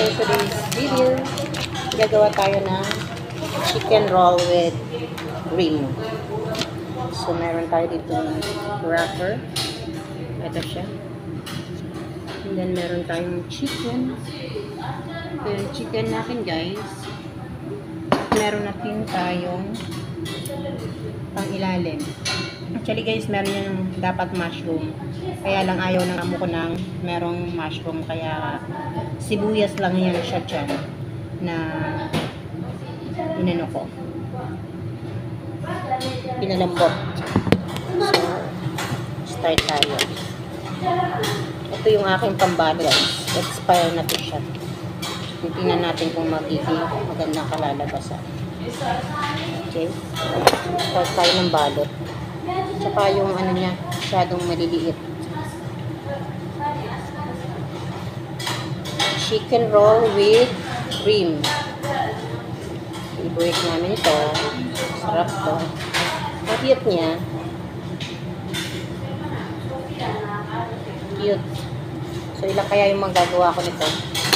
For today's video, gagawa tayo ng chicken roll with cream. So, meron tayo dito wrapper. Ito siya. And then, meron tayong chicken. Ito yung chicken natin, guys. Meron natin tayong pang-ilalim. Actually, guys, meron yung dapat mushroom. Kaya lang ayaw ng amo ko ng merong mushroom. Kaya sibuyas lang yan siya dyan na inano ko. Pinalambot. So, start tayo. Ito yung aking pambalo, guys. Expire na to siya. Tingnan natin kung magiging magandang kalalabasan. Okay. Start tayo ng balot. Tsaka yung ano niya, masyadong maliliit. Chicken roll with cream. Favorite namin ito. Sarap to. Cute niya. Cute. So, ilang kaya yung magagawa ko nito?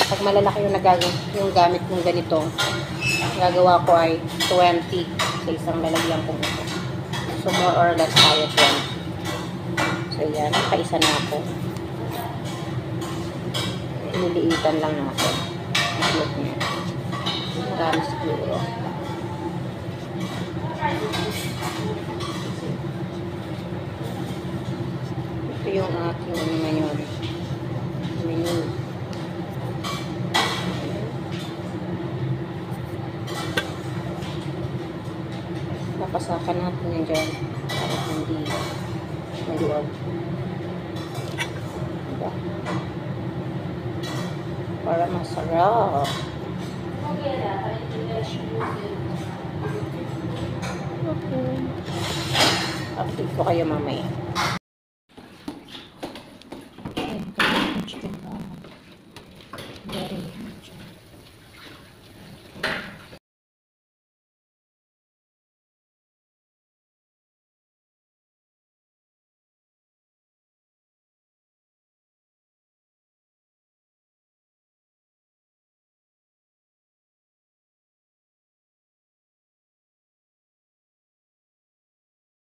Pag malalaki yung gamit kong ganito, gagawa ko ay 20 sa isang lalagyan kong ito. So, more or less tayo 20. So, yan. Nakaisa na ako. Nililiitan lang natin. Look niya. Marami siguro. Ito yung aking ano ngayon. Menu. Papasakan natin yan dyan para hindi maluwag. Diba? Para masarap. Okay. Update ko kayo mamaya.